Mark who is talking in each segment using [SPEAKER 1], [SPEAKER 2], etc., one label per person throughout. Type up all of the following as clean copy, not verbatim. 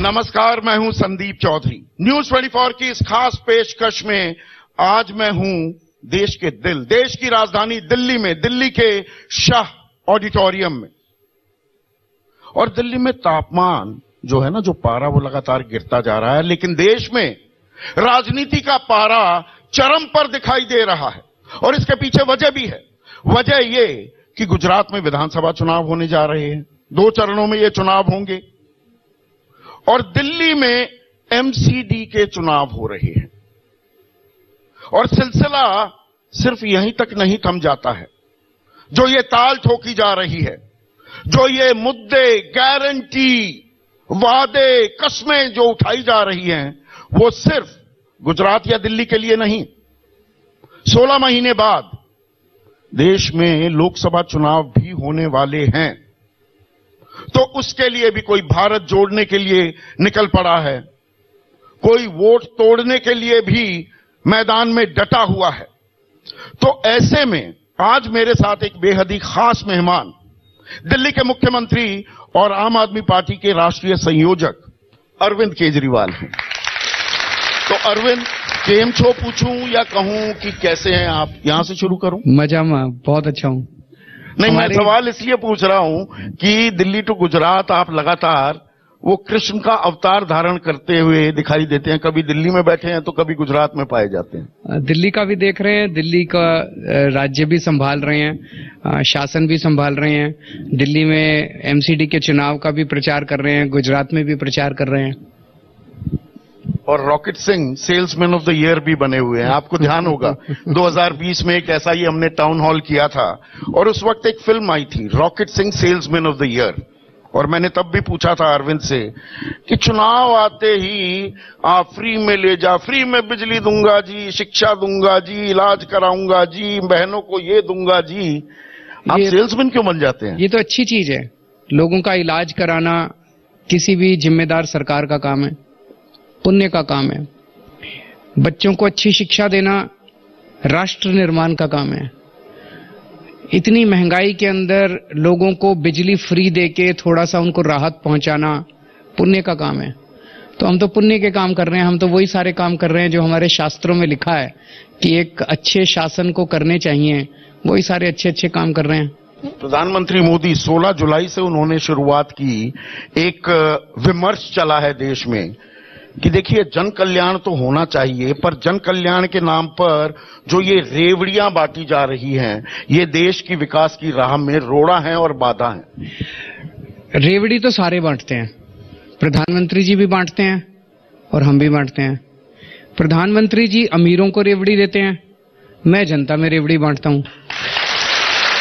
[SPEAKER 1] नमस्कार, मैं हूं संदीप चौधरी। न्यूज 24 की इस खास पेशकश में आज मैं हूं देश के दिल, देश की राजधानी दिल्ली में, दिल्ली के शाह ऑडिटोरियम में। और दिल्ली में तापमान जो है ना, जो पारा वो लगातार गिरता जा रहा है, लेकिन देश में राजनीति का पारा चरम पर दिखाई दे रहा है। और इसके पीछे वजह भी है। वजह ये कि गुजरात में विधानसभा चुनाव होने जा रहे हैं, 2 चरणों में ये चुनाव होंगे। और दिल्ली में एमसीडी के चुनाव हो रहे हैं। और सिलसिला सिर्फ यहीं तक नहीं थम जाता है। जो ये ताल ठोकी जा रही है, जो ये मुद्दे, गारंटी, वादे, कस्में जो उठाई जा रही हैं, वो सिर्फ गुजरात या दिल्ली के लिए नहीं। 16 महीने बाद देश में लोकसभा चुनाव भी होने वाले हैं, तो उसके लिए भी कोई भारत जोड़ने के लिए निकल पड़ा है, कोई वोट तोड़ने के लिए भी मैदान में डटा हुआ है। तो ऐसे में आज मेरे साथ एक बेहद ही खास मेहमान, दिल्ली के मुख्यमंत्री और आम आदमी पार्टी के राष्ट्रीय संयोजक अरविंद केजरीवाल हैं। तो अरविंद, केम छो पूछूं या कहूं कि कैसे हैं आप? यहां से शुरू करूं?
[SPEAKER 2] मजा में, बहुत अच्छा हूं।
[SPEAKER 1] नहीं, मैं सवाल इसलिए पूछ रहा हूं कि दिल्ली टू गुजरात आप लगातार वो कृष्ण का अवतार धारण करते हुए दिखाई देते हैं। कभी दिल्ली में बैठे हैं तो कभी गुजरात में पाए जाते हैं।
[SPEAKER 2] दिल्ली का भी देख रहे हैं, दिल्ली का राज्य भी संभाल रहे हैं, शासन भी संभाल रहे हैं। दिल्ली में एमसीडी के चुनाव का भी प्रचार कर रहे हैं, गुजरात में भी प्रचार कर रहे हैं।
[SPEAKER 1] और rocket Singh salesman of the year भी बने हुए हैं। आपको ध्यान होगा 2020 में एक ऐसा ही हमने टाउन हॉल किया था, और उस वक्त एक फिल्म आई थी rocket Singh salesman of the year. और मैंने तब भी पूछा था अरविंद से कि चुनाव आते ही आप फ्री में ले जा, फ्री में बिजली दूंगा जी, शिक्षा दूंगा जी, इलाज कराऊंगा जी, बहनों को ये दूंगा जी, आप सेल्समैन क्यों बन जाते हैं?
[SPEAKER 2] ये तो अच्छी चीज है। लोगों का इलाज कराना किसी भी जिम्मेदार सरकार का काम है, पुण्य का काम है। बच्चों को अच्छी शिक्षा देना राष्ट्र निर्माण का काम है। इतनी महंगाई के अंदर लोगों को बिजली फ्री देके थोड़ा सा उनको राहत पहुंचाना पुण्य का काम है। तो हम तो पुण्य के काम कर रहे हैं। हम तो वही सारे काम कर रहे हैं जो हमारे शास्त्रों में लिखा है कि एक अच्छे शासन को करने चाहिए, वही सारे अच्छे अच्छे काम कर रहे हैं।
[SPEAKER 1] प्रधानमंत्री मोदी 16 जुलाई से उन्होंने शुरुआत की। एक विमर्श चला है देश में कि देखिए, जन कल्याण तो होना चाहिए, पर जन कल्याण के नाम पर जो ये रेवड़ियां बांटी जा रही हैं, ये देश की विकास की राह में रोड़ा है और बाधा है।
[SPEAKER 2] रेवड़ी तो सारे बांटते हैं, प्रधानमंत्री जी भी बांटते हैं और हम भी बांटते हैं। प्रधानमंत्री जी अमीरों को रेवड़ी देते हैं, मैं जनता में रेवड़ी बांटता हूं।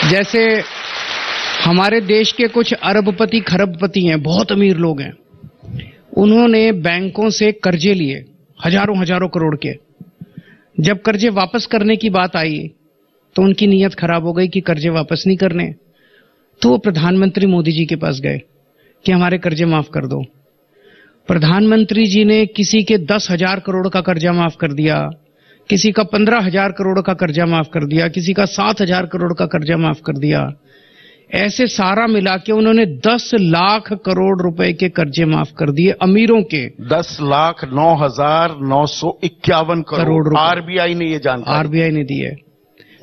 [SPEAKER 2] जैसे हमारे देश के कुछ अरबपति खरबपति हैं, बहुत अमीर लोग हैं, उन्होंने बैंकों से कर्जे लिए हजारों करोड़ के। जब कर्जे वापस करने की बात आई तो उनकी नीयत खराब हो गई कि कर्जे वापस नहीं करने, तो वो प्रधानमंत्री मोदी जी के पास गए कि हमारे कर्जे माफ कर दो। प्रधानमंत्री जी ने किसी के 10,000 करोड़ का कर्जा माफ कर दिया, किसी का 15,000 करोड़ का कर्जा माफ कर दिया, किसी का 7,000 करोड़ का कर्जा माफ कर दिया। ऐसे सारा मिला के उन्होंने 10 लाख करोड़ रुपए के कर्जे माफ कर दिए अमीरों के।
[SPEAKER 1] 10,09,951 करोड़ आरबीआई ने ये जानकारी,
[SPEAKER 2] आरबीआई ने दी है।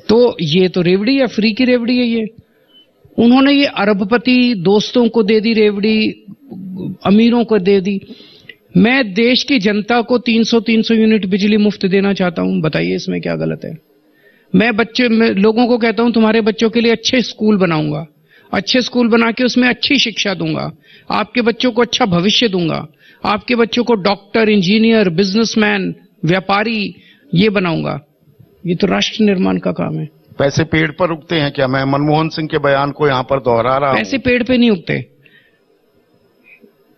[SPEAKER 2] तो ये तो रेवड़ी है, फ्री की रेवड़ी है ये। उन्होंने ये अरबपति दोस्तों को दे दी रेवड़ी, अमीरों को दे दी। मैं देश की जनता को 300 यूनिट बिजली मुफ्त देना चाहता हूं, बताइए इसमें क्या गलत है? मैं लोगों को कहता हूं तुम्हारे बच्चों के लिए अच्छे स्कूल बनाऊंगा, अच्छे स्कूल बना के उसमें अच्छी शिक्षा दूंगा, आपके बच्चों को अच्छा भविष्य दूंगा, आपके बच्चों को डॉक्टर, इंजीनियर, बिजनेसमैन, व्यापारी ये बनाऊंगा। ये तो राष्ट्र निर्माण का काम है।
[SPEAKER 1] पैसे पेड़ पर उगते हैं क्या? मैं मनमोहन सिंह के बयान को यहां पर दोहरा रहा हूं।
[SPEAKER 2] पैसे पेड़ पे नहीं उगते।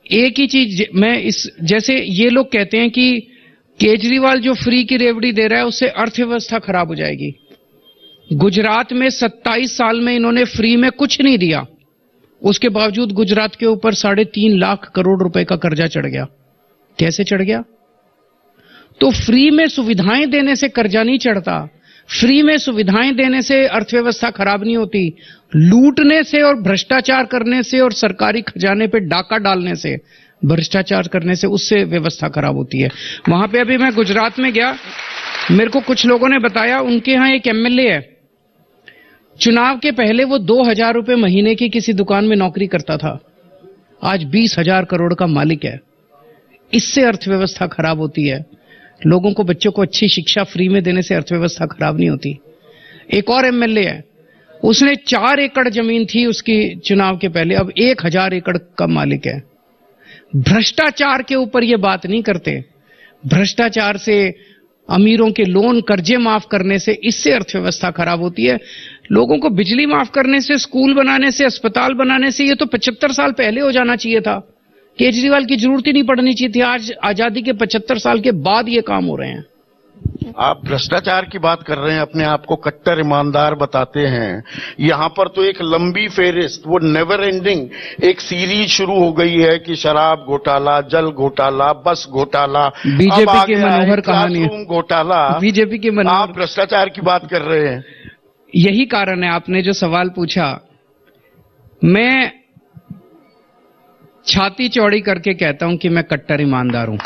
[SPEAKER 2] एक ही चीज जैसे ये लोग कहते हैं कि केजरीवाल जो फ्री की रेवड़ी दे रहा है उससे अर्थव्यवस्था खराब हो जाएगी। गुजरात में 27 साल में इन्होंने फ्री में कुछ नहीं दिया, उसके बावजूद गुजरात के ऊपर 3.5 लाख करोड़ रुपए का कर्जा चढ़ गया। कैसे चढ़ गया? तो फ्री में सुविधाएं देने से कर्जा नहीं चढ़ता, फ्री में सुविधाएं देने से अर्थव्यवस्था खराब नहीं होती। लूटने से और भ्रष्टाचार करने से और सरकारी खजाने पे डाका डालने से भ्रष्टाचार करने से उससे व्यवस्था खराब होती है। वहां पे अभी मैं गुजरात में गया, मेरे को कुछ लोगों ने बताया उनके यहाँ एक एमएलए है, चुनाव के पहले वो 2,000 रुपए महीने की किसी दुकान में नौकरी करता था, आज 20,000 करोड़ का मालिक है। इससे अर्थव्यवस्था खराब होती है। लोगों को, बच्चों को अच्छी शिक्षा फ्री में देने से अर्थव्यवस्था खराब नहीं होती। एक और एमएलए है, उसने 4 एकड़ जमीन थी उसकी चुनाव के पहले, अब 1,000 एकड़ का मालिक है। भ्रष्टाचार के ऊपर ये बात नहीं करते। भ्रष्टाचार से, अमीरों के लोन कर्जे माफ करने से, इससे अर्थव्यवस्था खराब होती है। लोगों को बिजली माफ करने से, स्कूल बनाने से, अस्पताल बनाने से, ये तो 75 साल पहले हो जाना चाहिए था। केजरीवाल की जरूरत ही नहीं पड़नी चाहिए थी। आज आजादी के 75 साल के बाद ये काम हो रहे हैं।
[SPEAKER 1] आप भ्रष्टाचार की बात कर रहे हैं, अपने आप को कट्टर ईमानदार बताते हैं। यहां पर तो एक लंबी फेरिस्त, वो नेवर एंडिंग एक सीरीज शुरू हो गई है कि शराब घोटाला, जल घोटाला, बस घोटाला,
[SPEAKER 2] बीजेपी की मनोहर कहानी है,
[SPEAKER 1] घोटाला,
[SPEAKER 2] बीजेपी की मनोहर।
[SPEAKER 1] आप भ्रष्टाचार की बात कर रहे हैं।
[SPEAKER 2] यही कारण है, आपने जो सवाल पूछा, मैं छाती चौड़ी करके कहता हूं कि मैं कट्टर ईमानदार हूं,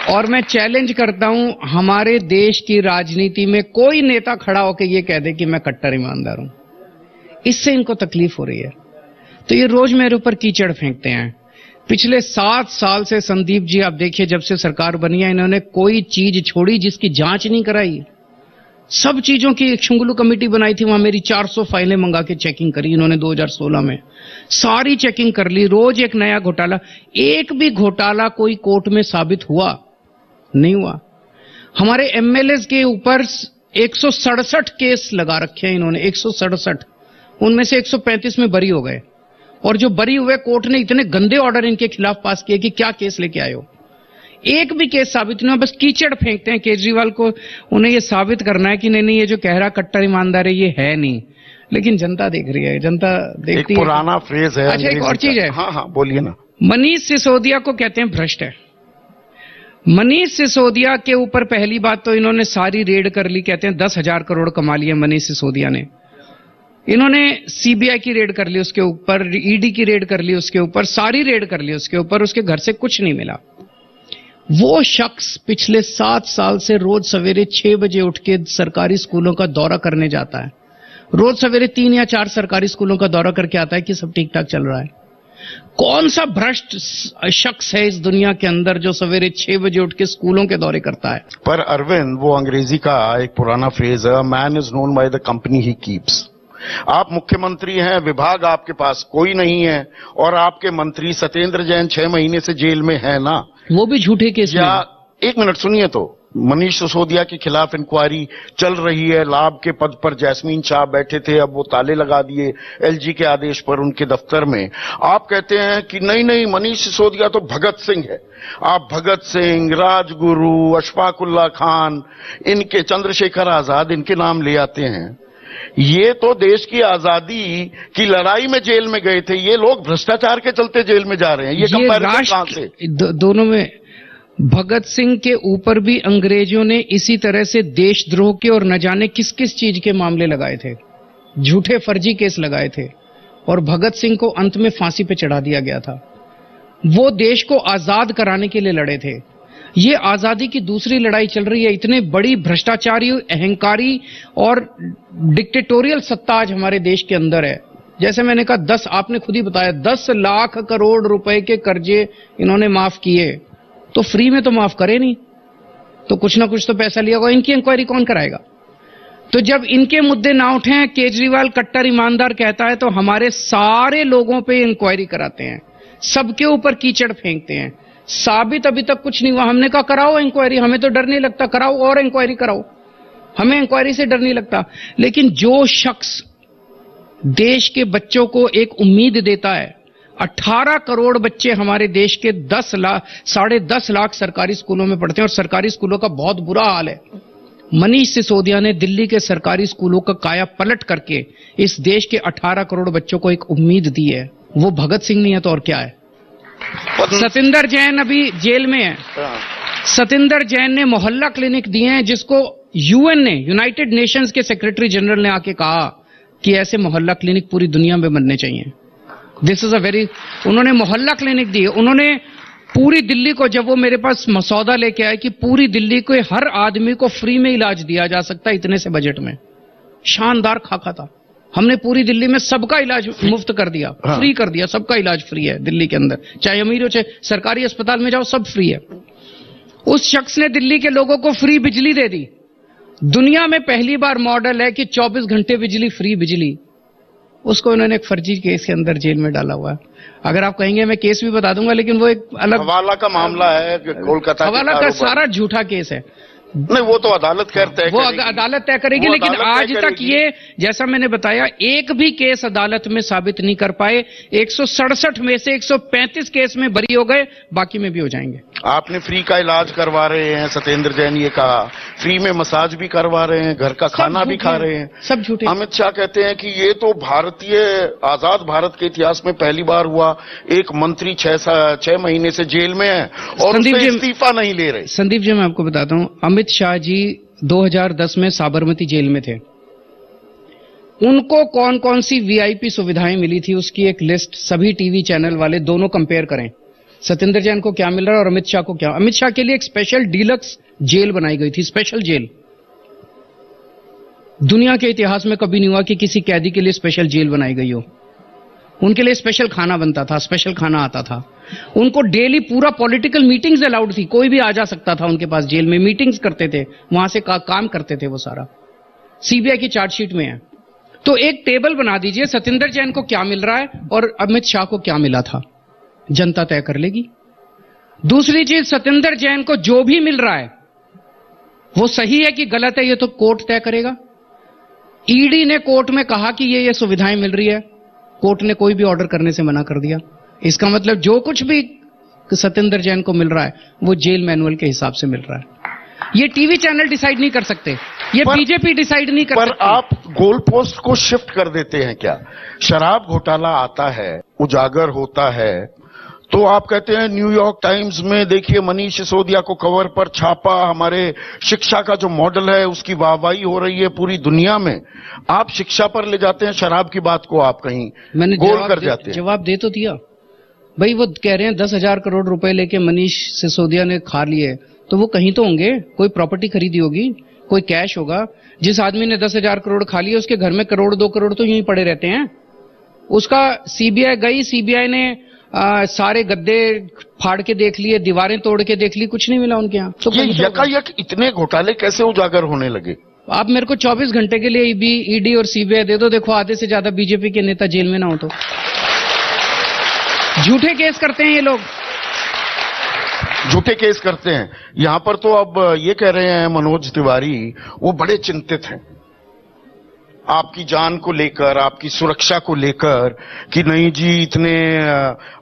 [SPEAKER 2] और मैं चैलेंज करता हूं हमारे देश की राजनीति में कोई नेता खड़ा होकर यह कह दे कि मैं कट्टर ईमानदार हूं। इससे इनको तकलीफ हो रही है, तो ये रोज मेरे ऊपर कीचड़ फेंकते हैं। पिछले 7 साल से संदीप जी, आप देखिए, जब से सरकार बनी है, इन्होंने कोई चीज छोड़ी जिसकी जांच नहीं कराई। सब चीजों की एक शुंगलू कमेटी बनाई थी, वहां मेरी 400 फाइलें मंगा के चेकिंग करी इन्होंने 2016 में, सारी चेकिंग कर ली। रोज एक नया घोटाला, एक भी घोटाला कोई कोर्ट में साबित हुआ नहीं हुआ। हमारे एमएलए के ऊपर 167 केस लगा रखे हैं इन्होंने, 167, उनमें से 135 में बरी हो गए, और जो बरी हुए कोर्ट ने इतने गंदे ऑर्डर इनके खिलाफ पास किए कि क्या केस लेके आए हो। एक भी केस साबित नहीं हुआ, बस कीचड़ फेंकते हैं। केजरीवाल को, उन्हें ये साबित करना है कि नहीं, ये जो कह रहा कट्टर ईमानदार है ये है नहीं, लेकिन जनता देख रही है, जनता देखती है।
[SPEAKER 1] पुराना फ्रेज है।
[SPEAKER 2] अच्छा, एक और चीज है।
[SPEAKER 1] हाँ, बोलिए ना।
[SPEAKER 2] मनीष सिसोदिया को कहते हैं भ्रष्ट है। मनीष सिसोदिया के ऊपर पहली बात तो इन्होंने सारी रेड कर ली, कहते हैं 10,000 करोड़ कमा लिए मनीष सिसोदिया ने। इन्होंने सीबीआई की रेड कर ली उसके ऊपर, ईडी की रेड कर ली उसके ऊपर, सारी रेड कर ली उसके ऊपर, उसके घर से कुछ नहीं मिला। वो शख्स पिछले 7 साल से रोज सवेरे 6 बजे उठ के सरकारी स्कूलों का दौरा करने जाता है। रोज सवेरे 3 या 4 सरकारी स्कूलों का दौरा करके आता है कि सब ठीक ठाक चल रहा है। कौन सा भ्रष्ट शख्स है इस दुनिया के अंदर जो सवेरे 6 बजे उठ के स्कूलों के दौरे करता है?
[SPEAKER 1] पर अरविंद, वो अंग्रेजी का एक पुराना फ्रेज है, man is known by the company he keeps. आप मुख्यमंत्री हैं, विभाग आपके पास कोई नहीं है, और आपके मंत्री सत्येंद्र जैन 6 महीने से जेल में है ना,
[SPEAKER 2] वो भी झूठे केस में।
[SPEAKER 1] 1 मिनट सुनिए तो। मनीष सिसोदिया के खिलाफ इंक्वायरी चल रही है। लाभ के पद पर जैस्मीन शाह बैठे थे, अब वो ताले लगा दिए एलजी के आदेश पर उनके दफ्तर में। आप कहते हैं कि नहीं, मनीष सिसोदिया तो भगत सिंह है। आप भगत सिंह, राजगुरु, अशफाकुल्ला खान, इनके, चंद्रशेखर आजाद, इनके नाम ले आते हैं। ये तो देश की आजादी की लड़ाई में जेल में गए थे, ये लोग भ्रष्टाचार के चलते जेल में जा रहे हैं। ये कंपैरिजन कहां से?
[SPEAKER 2] दोनों में भगत सिंह के ऊपर भी अंग्रेजों ने इसी तरह से देशद्रोह के और न जाने किस किस चीज के मामले लगाए थे, झूठे फर्जी केस लगाए थे, और भगत सिंह को अंत में फांसी पे चढ़ा दिया गया था। वो देश को आजाद कराने के लिए लड़े थे। ये आजादी की दूसरी लड़ाई चल रही है। इतने बड़ी भ्रष्टाचारी, अहंकारी और डिक्टेटोरियल सत्ता आज हमारे देश के अंदर है। जैसे मैंने कहा, 10, आपने खुद ही बताया, 10 लाख करोड़ रुपए के कर्जे इन्होंने माफ किए, तो फ्री में तो माफ करे नहीं, तो कुछ ना कुछ तो पैसा लिया होगा। इनकी इंक्वायरी कौन कराएगा? तो जब इनके मुद्दे ना उठे, केजरीवाल कट्टर ईमानदार कहता है, तो हमारे सारे लोगों पे इंक्वायरी कराते हैं, सबके ऊपर कीचड़ फेंकते हैं। साबित अभी तक कुछ नहीं हुआ। हमने कहा कराओ इंक्वायरी, हमें तो डर नहीं लगता, कराओ और इंक्वायरी कराओ, हमें इंक्वायरी से डर नहीं लगता। लेकिन जो शख्स देश के बच्चों को एक उम्मीद देता है, 18 करोड़ बच्चे हमारे देश के 10 लाख सरकारी स्कूलों में पढ़ते हैं, और सरकारी स्कूलों का बहुत बुरा हाल है। मनीष सिसोदिया ने दिल्ली के सरकारी स्कूलों का काया पलट करके इस देश के 18 करोड़ बच्चों को एक उम्मीद दी है। वो भगत सिंह नहीं है तो और क्या है? सतिंदर जैन अभी जेल में है। सतिंदर जैन ने मोहल्ला क्लिनिक दिए हैं, जिसको यूएन ने, यूनाइटेड नेशंस के सेक्रेटरी जनरल ने आके कहा कि ऐसे मोहल्ला क्लिनिक पूरी दुनिया में बनने चाहिए। दिस इज अ वेरी, उन्होंने मोहल्ला क्लिनिक दी, उन्होंने पूरी दिल्ली को, जब वो मेरे पास मसौदा लेके आए कि पूरी दिल्ली को हर आदमी को फ्री में इलाज दिया जा सकता है इतने से बजट में, शानदार खाका था। हमने पूरी दिल्ली में सबका इलाज मुफ्त कर दिया, फ्री कर दिया, सबका इलाज फ्री है दिल्ली के अंदर, चाहे अमीर हो चाहे सरकारी अस्पताल में जाओ, सब फ्री है। उस शख्स ने दिल्ली के लोगों को फ्री बिजली दे दी। दुनिया में पहली बार मॉडल है कि 24 घंटे बिजली, फ्री बिजली। उसको उन्होंने एक फर्जी केस के अंदर जेल में डाला हुआ है। अगर आप कहेंगे मैं केस भी बता दूंगा, लेकिन वो एक अलग
[SPEAKER 1] हवाला का मामला है, कोलकाता
[SPEAKER 2] हवाला का सारा झूठा केस है।
[SPEAKER 1] नहीं, वो तो अदालत तय
[SPEAKER 2] वो अदालत तय करेगी, लेकिन आज तक ये, जैसा मैंने बताया, एक भी केस अदालत में साबित नहीं कर पाए। 167 में से 135 केस में बरी हो गए, बाकी में भी हो जाएंगे।
[SPEAKER 1] आपने फ्री का इलाज करवा रहे हैं, सत्येंद्र जैन ये कहा, फ्री में मसाज भी करवा रहे हैं, घर का खाना भी खा रहे हैं,
[SPEAKER 2] सब झूठे।
[SPEAKER 1] अमित शाह कहते हैं कि ये तो भारतीय आजाद भारत के इतिहास में पहली बार हुआ, एक मंत्री 6 महीने से जेल में है और उससे इस्तीफा नहीं ले रहे।
[SPEAKER 2] संदीप जी, मैं आपको बताता हूं, अमित शाह जी 2010 में साबरमती जेल में थे। उनको कौन कौन सी वीआईपी सुविधाएं मिली थी उसकी एक लिस्ट सभी टीवी चैनल वाले दोनों कंपेयर करें। सत्येंद्र जैन को क्या मिल रहा है और अमित शाह को क्या। अमित शाह के लिए एक स्पेशल डीलक्स जेल बनाई गई थी, स्पेशल जेल। दुनिया के इतिहास में कभी नहीं हुआ कि किसी कैदी के लिए स्पेशल जेल बनाई गई हो। उनके लिए स्पेशल खाना बनता था, स्पेशल खाना आता था। उनको डेली पूरा पॉलिटिकल मीटिंग्स अलाउड थी, कोई भी आ जा सकता था उनके पास, जेल में मीटिंग्स करते थे, वहां से काम करते थे, वो सारा सीबीआई की चार्जशीट में है। तो एक टेबल बना दीजिए, सत्येंद्र जैन को क्या मिल रहा है और अमित शाह को क्या मिला था, जनता तय कर लेगी। दूसरी चीज, सत्येंद्र जैन को जो भी मिल रहा है वो सही है कि गलत है, ये तो कोर्ट तय करेगा। ईडी ने कोर्ट में कहा कि ये सुविधाएं मिल रही है, कोर्ट ने कोई भी ऑर्डर करने से मना कर दिया। इसका मतलब जो कुछ भी सत्येंद्र जैन को मिल रहा है वो जेल मैनुअल के हिसाब से मिल रहा है। ये टीवी चैनल डिसाइड नहीं कर सकते, ये बीजेपी डिसाइड नहीं कर सकती।
[SPEAKER 1] पर आप गोल पोस्ट को शिफ्ट कर देते हैं क्या? शराब घोटाला आता है, उजागर होता है, तो आप कहते हैं न्यूयॉर्क टाइम्स में देखिए मनीष सिसोदिया को कवर पर छापा, हमारे शिक्षा का जो मॉडल है उसकी वाहवाही हो रही है पूरी दुनिया में। आप शिक्षा पर ले जाते हैं, शराब की बात को आप कहीं
[SPEAKER 2] मैंने
[SPEAKER 1] गोल कर जाते हैं।
[SPEAKER 2] जवाब दे तो दिया भाई, वो कह रहे हैं 10,000 करोड़ रुपए लेके मनीष सिसोदिया ने खा लिए, तो वो कहीं तो होंगे, कोई प्रॉपर्टी खरीदी होगी, कोई कैश होगा। जिस आदमी ने 10,000 करोड़ खा लिए उसके घर में करोड़ 2 करोड़ तो यूं ही पड़े रहते हैं। उसका सीबीआई गई, सीबीआई ने सारे गद्दे फाड़ के देख लिए, दीवारें तोड़ के देख ली, कुछ नहीं मिला उनके यहाँ। तो
[SPEAKER 1] ये यकायक इतने घोटाले कैसे उजागर होने लगे?
[SPEAKER 2] आप मेरे को 24 घंटे के लिए ईडी और सीबीआई दे दो, देखो आधे से ज्यादा बीजेपी के नेता जेल में ना हो। तो झूठे केस करते हैं ये लोग,
[SPEAKER 1] झूठे केस करते हैं। यहां पर तो अब ये कह रहे हैं मनोज तिवारी, वो बड़े चिंतित हैं आपकी जान को लेकर, आपकी सुरक्षा को लेकर, कि नहीं जी इतने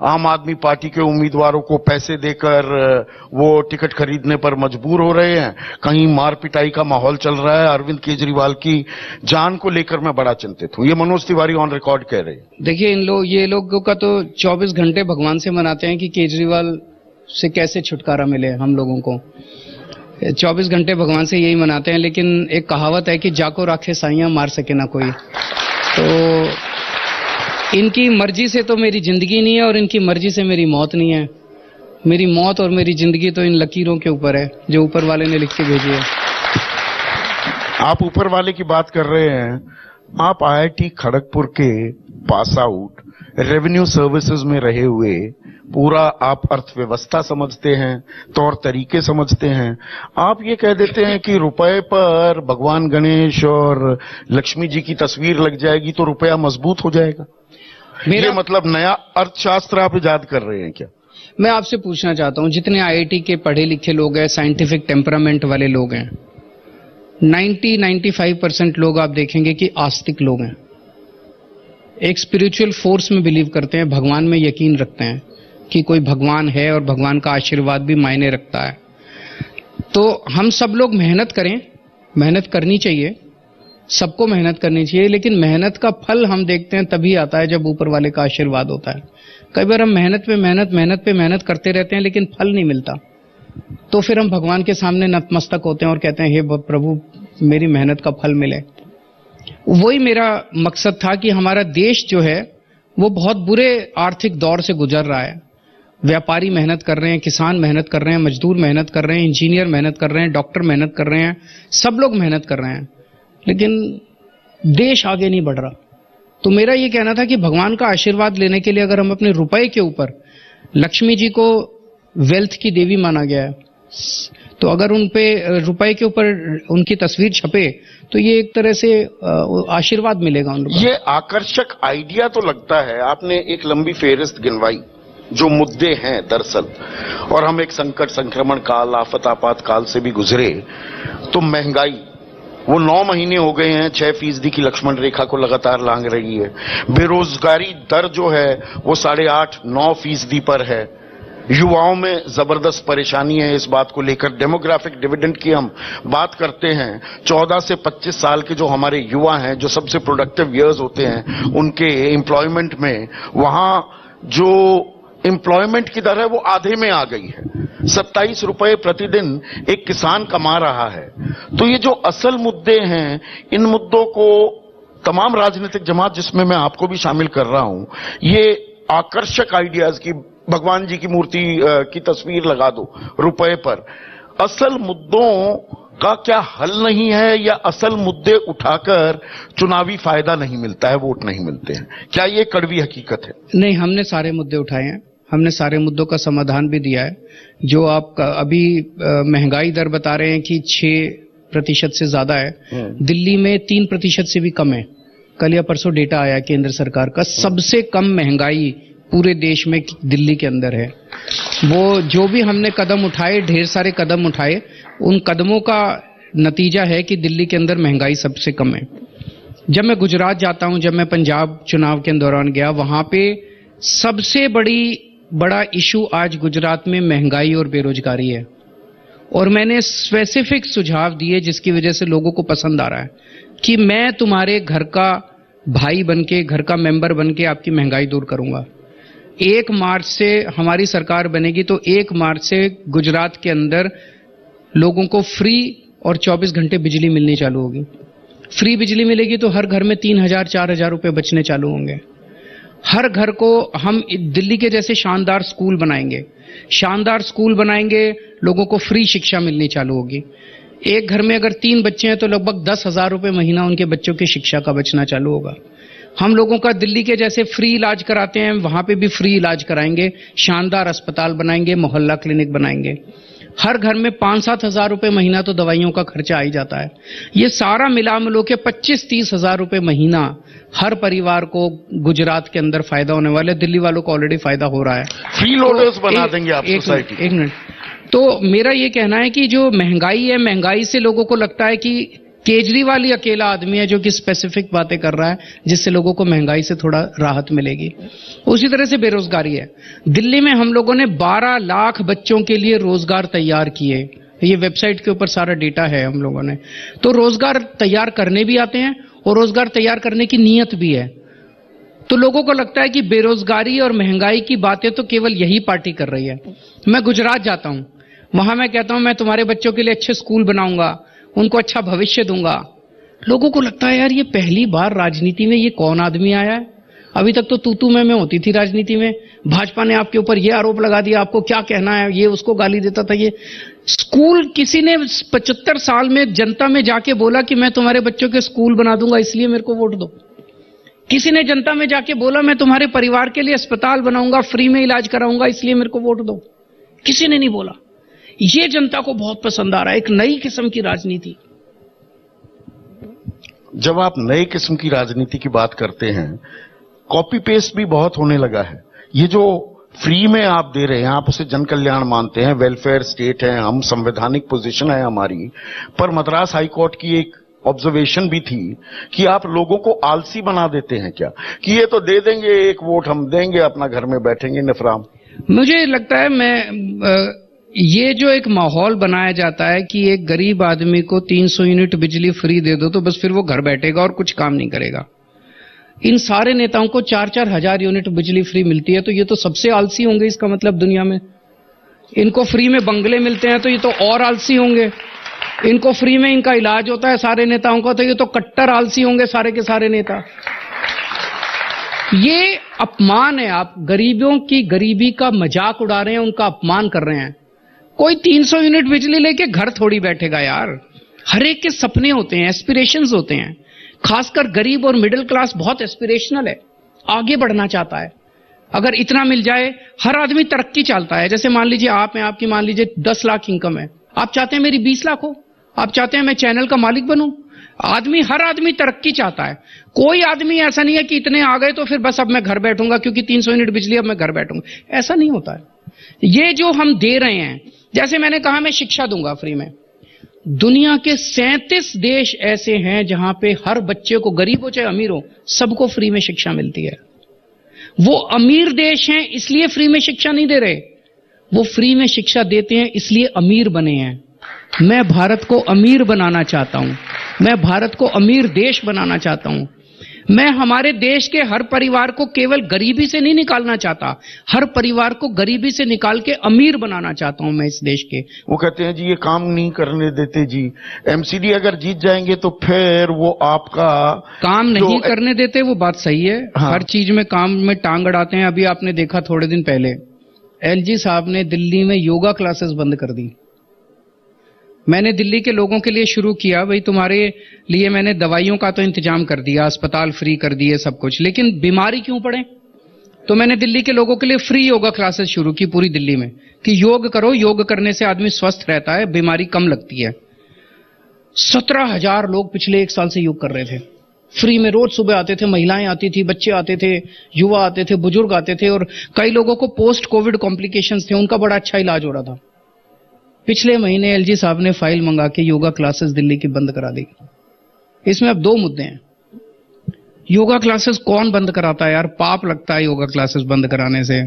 [SPEAKER 1] आम आदमी पार्टी के उम्मीदवारों को पैसे देकर वो टिकट खरीदने पर मजबूर हो रहे हैं, कहीं मार पिटाई का माहौल चल रहा है, अरविंद केजरीवाल की जान को लेकर मैं बड़ा चिंतित हूं। ये मनोज तिवारी ऑन रिकॉर्ड कह रहे हैं।
[SPEAKER 2] देखिए ये लोगों का तो 24 घंटे भगवान से मनाते हैं कि केजरीवाल से कैसे छुटकारा मिले हम लोगों को। 24 घंटे भगवान से यही मनाते हैं, लेकिन एक कहावत है कि जाको राखे साइयां मार सके ना कोई। तो इनकी मर्जी से तो मेरी जिंदगी नहीं है और इनकी मर्जी से मेरी मौत नहीं है। मेरी मौत और मेरी जिंदगी तो इन लकीरों के ऊपर है जो ऊपर वाले ने लिख के भेजी है।
[SPEAKER 1] आप ऊपर वाले की बात कर रहे हैं, आप आईआईटी खड़गपुर के पास आउट, रेवेन्यू सर्विसेज में रहे हुए, पूरा आप अर्थव्यवस्था समझते हैं, तौर तरीके समझते हैं। आप ये कह देते हैं कि रुपए पर भगवान गणेश और लक्ष्मी जी की तस्वीर लग जाएगी तो रुपया मजबूत हो जाएगा। ये मतलब नया अर्थशास्त्र आप इजाद कर रहे हैं क्या?
[SPEAKER 2] मैं आपसे पूछना चाहता हूं, जितने आईआईटी के पढ़े लिखे लोग हैं, साइंटिफिक टेम्परामेंट वाले लोग हैं, 90-95% लोग आप देखेंगे कि आस्तिक लोग हैं, एक स्पिरिचुअल फोर्स में बिलीव करते हैं, भगवान में यकीन रखते हैं कि कोई भगवान है और भगवान का आशीर्वाद भी मायने रखता है। तो हम सब लोग मेहनत करें, मेहनत करनी चाहिए, सबको मेहनत करनी चाहिए, लेकिन मेहनत का फल हम देखते हैं तभी आता है जब ऊपर वाले का आशीर्वाद होता है। कई बार हम मेहनत पे मेहनत करते रहते हैं लेकिन फल नहीं मिलता, तो फिर हम भगवान के सामने नतमस्तक होते हैं और कहते हैं हे प्रभु मेरी मेहनत का फल मिले। वही मेरा मकसद था कि हमारा देश जो है वो बहुत बुरे आर्थिक दौर से गुजर रहा है। व्यापारी मेहनत कर रहे हैं, किसान मेहनत कर रहे हैं, मजदूर मेहनत कर रहे हैं, इंजीनियर मेहनत कर रहे हैं, डॉक्टर मेहनत कर रहे हैं, सब लोग मेहनत कर रहे हैं, लेकिन देश आगे नहीं बढ़ रहा। तो मेरा ये कहना था कि भगवान का आशीर्वाद लेने के लिए अगर हम अपने रुपए के ऊपर, लक्ष्मी जी को वेल्थ की देवी माना गया है, तो अगर उन पे रुपए के ऊपर उनकी तस्वीर छपे तो ये एक तरह से आशीर्वाद मिलेगा उन लोगों को।
[SPEAKER 1] ये आकर्षक आइडिया तो लगता है। आपने एक लंबी फेहरिस्त गिनवाई जो मुद्दे हैं दरअसल, और हम एक संकट, संक्रमण काल, आफत आपातकाल से भी गुजरे। तो महंगाई वो 9 महीने हो गए हैं 6% की लक्ष्मण रेखा को लगातार लांघ रही है। बेरोजगारी दर जो है वो 8.5-9% पर है। युवाओं में जबरदस्त परेशानी है इस बात को लेकर। डेमोग्राफिक डिविडेंड की हम बात करते हैं, 14 से 25 साल के जो हमारे युवा हैं, जो सबसे प्रोडक्टिव ईयर्स होते हैं उनके एम्प्लॉयमेंट में, वहां जो एम्प्लॉयमेंट की दर है वो आधे में आ गई है। 27 रुपए प्रतिदिन एक किसान कमा रहा है। तो ये जो असल मुद्दे हैं, इन मुद्दों को तमाम राजनीतिक जमात, जिसमें मैं आपको भी शामिल कर रहा हूं, ये आकर्षक आइडियाज की भगवान जी की मूर्ति की तस्वीर लगा दो रुपए पर, असल मुद्दों का क्या हल नहीं है, या असल मुद्दे उठाकर चुनावी फायदा नहीं मिलता है, वोट नहीं मिलते हैं? क्या ये कड़वी हकीकत है?
[SPEAKER 2] नहीं, हमने सारे मुद्दे उठाए हैं, हमने सारे मुद्दों का समाधान भी दिया है। जो आप अभी महंगाई दर बता रहे हैं कि 6% से ज्यादा है, दिल्ली में 3% से भी कम है। कल या परसों डेटा आया केंद्र सरकार का, सबसे कम महंगाई पूरे देश में दिल्ली के अंदर है। वो जो भी हमने कदम उठाए, ढेर सारे कदम उठाए, उन कदमों का नतीजा है कि दिल्ली के अंदर महंगाई सबसे कम है। जब मैं गुजरात जाता हूं, जब मैं पंजाब चुनाव के दौरान गया, वहां पे सबसे बड़ा इशू आज गुजरात में महंगाई और बेरोजगारी है। और मैंने स्पेसिफिक सुझाव दिए जिसकी वजह से लोगों को पसंद आ रहा है कि मैं तुम्हारे घर का भाई बनके, घर का मेंबर बनके आपकी महंगाई दूर करूंगा। 1 मार्च से हमारी सरकार बनेगी तो 1 मार्च से गुजरात के अंदर लोगों को फ्री और 24 घंटे बिजली मिलनी चालू होगी। फ्री बिजली मिलेगी तो हर घर में 3,000-4,000 रुपए बचने चालू होंगे। हर घर को हम दिल्ली के जैसे शानदार स्कूल बनाएंगे, लोगों को फ्री शिक्षा मिलनी चालू होगी। एक घर में अगर 3 बच्चे हैं तो लगभग 10,000 रुपए महीना उनके बच्चों की शिक्षा का बचना चालू होगा। हम लोगों का दिल्ली के जैसे फ्री इलाज कराते हैं, वहां पे भी फ्री इलाज कराएंगे, शानदार अस्पताल बनाएंगे, मोहल्ला क्लिनिक बनाएंगे। हर घर में 5-7 हजार रुपए महीना तो दवाइयों का खर्चा आ ही जाता है। ये सारा मिला मिलो के 25-30 हजार रुपए महीना हर परिवार को गुजरात के अंदर फायदा होने वाला है। दिल्ली वालों को ऑलरेडी फायदा हो रहा है।
[SPEAKER 1] फ्री लोडर्स बना देंगे आप सोसाइटी।
[SPEAKER 2] एक मिनट, तो मेरा ये कहना है कि जो महंगाई है, महंगाई से लोगों को लगता है कि केजरीवाल ही अकेला आदमी है जो कि स्पेसिफिक बातें कर रहा है जिससे लोगों को महंगाई से थोड़ा राहत मिलेगी। उसी तरह से बेरोजगारी है। दिल्ली में हम लोगों ने 12 लाख बच्चों के लिए रोजगार तैयार किए। ये वेबसाइट के ऊपर सारा डेटा है हम लोगों ने। तो रोजगार तैयार करने भी आते हैं और रोजगार तैयार करने की नीयत भी है। तो लोगों को लगता है कि बेरोजगारी और महंगाई की बातें तो केवल यही पार्टी कर रही है। मैं गुजरात जाता हूं, वहां मैं कहता हूं मैं तुम्हारे बच्चों के लिए अच्छे स्कूल बनाऊंगा, उनको अच्छा भविष्य दूंगा। लोगों को लगता है यार ये पहली बार राजनीति में ये कौन आदमी आया है। अभी तक तो तू मैं होती थी राजनीति में। भाजपा ने आपके ऊपर ये आरोप लगा दिया, आपको क्या कहना है, ये उसको गाली देता था। ये स्कूल किसी ने 75 साल में जनता में जाके बोला कि मैं तुम्हारे बच्चों के स्कूल बना दूंगा इसलिए मेरे को वोट दो। किसी ने जनता में जाके बोला मैं तुम्हारे परिवार के लिए अस्पताल बनाऊंगा, फ्री में इलाज कराऊंगा इसलिए मेरे को वोट दो। किसी ने नहीं बोला। ये जनता को बहुत पसंद आ रहा है, एक नई किस्म की राजनीति।
[SPEAKER 1] जब आप नए किस्म की राजनीति की बात करते हैं, कॉपी पेस्ट भी बहुत होने लगा है। ये जो फ्री में आप दे रहे हैं, आप उसे जन कल्याण मानते हैं, वेलफेयर स्टेट है, हम संवैधानिक पोजीशन है हमारी। पर मद्रास हाईकोर्ट की एक ऑब्जर्वेशन भी थी कि आप लोगों को आलसी बना देते हैं क्या, कि ये तो दे देंगे, एक वोट हम देंगे, अपना घर में बैठेंगे निफराम।
[SPEAKER 2] मुझे लगता है ये जो एक माहौल बनाया जाता है कि एक गरीब आदमी को 300 यूनिट बिजली फ्री दे दो तो बस फिर वो घर बैठेगा और कुछ काम नहीं करेगा। इन सारे नेताओं को 4-4 हजार यूनिट बिजली फ्री मिलती है तो ये तो सबसे आलसी होंगे इसका मतलब दुनिया में। इनको फ्री में बंगले मिलते हैं तो ये तो और आलसी होंगे। इनको फ्री में इनका इलाज होता है सारे नेताओं का तो ये तो कट्टर आलसी होंगे सारे के सारे नेता। ये अपमान है। आप गरीबों की गरीबी का मजाक उड़ा रहे हैं, उनका अपमान कर रहे हैं। कोई 300 यूनिट बिजली लेके घर थोड़ी बैठेगा यार। हर एक के सपने होते हैं, एस्पिरेशंस होते हैं। खासकर गरीब और मिडिल क्लास बहुत एस्पिरेशनल है, आगे बढ़ना चाहता है। अगर इतना मिल जाए, हर आदमी तरक्की चाहता है। जैसे मान लीजिए आप हैं, आपकी मान लीजिए 10 लाख इनकम है, आप चाहते हैं मेरी 20 लाख हो, आप चाहते हैं मैं चैनल का मालिक बनूं। हर आदमी तरक्की चाहता है। कोई आदमी ऐसा नहीं है कि इतने आ गए तो फिर बस अब मैं घर बैठूंगा क्योंकि 300 यूनिट बिजली, अब मैं घर बैठूंगा। ऐसा नहीं होता है। ये जो हम दे रहे हैं, जैसे मैंने कहा मैं शिक्षा दूंगा फ्री में। दुनिया के 37 देश ऐसे हैं जहां पे हर बच्चे को, गरीब हो चाहे अमीर हो, सबको फ्री में शिक्षा मिलती है। वो अमीर देश हैं इसलिए फ्री में शिक्षा नहीं दे रहे, वो फ्री में शिक्षा देते हैं इसलिए अमीर बने हैं। मैं भारत को अमीर बनाना चाहता हूं, मैं भारत को अमीर देश बनाना चाहता हूं। मैं हमारे देश के हर परिवार को केवल गरीबी से नहीं निकालना चाहता, हर परिवार को गरीबी से निकाल के अमीर बनाना चाहता हूं मैं इस देश के।
[SPEAKER 1] वो कहते हैं जी ये काम नहीं करने देते जी, एमसीडी अगर जीत जाएंगे तो फिर वो आपका
[SPEAKER 2] काम नहीं करने देते, वो बात सही है।
[SPEAKER 1] हाँ।
[SPEAKER 2] हर चीज में काम में टांग अड़ाते हैं। अभी आपने देखा थोड़े दिन पहले एलजी साहब ने दिल्ली में योगा क्लासेस बंद कर दी। मैंने दिल्ली के लोगों के लिए शुरू किया, भाई तुम्हारे लिए मैंने दवाइयों का तो इंतजाम कर दिया, अस्पताल फ्री कर दिए, सब कुछ, लेकिन बीमारी क्यों पड़े? तो मैंने दिल्ली के लोगों के लिए फ्री योगा क्लासेस शुरू की पूरी दिल्ली में कि योग करो, योग करने से आदमी स्वस्थ रहता है, बीमारी कम लगती है। 17,000 लोग पिछले 1 साल से योग कर रहे थे फ्री में। रोज सुबह आते थे, महिलाएं आती थी, बच्चे आते थे, युवा आते थे, बुजुर्ग आते थे, और कई लोगों को पोस्ट कोविड कॉम्प्लिकेशंस थे, उनका बड़ा अच्छा इलाज हो रहा था। पिछले महीने एलजी साहब ने फाइल मंगा के योगा क्लासेस दिल्ली की बंद करा दी। इसमें अब 2 मुद्दे हैं। योगा क्लासेस कौन बंद कराता है यार? पाप लगता है योगा क्लासेस बंद कराने से।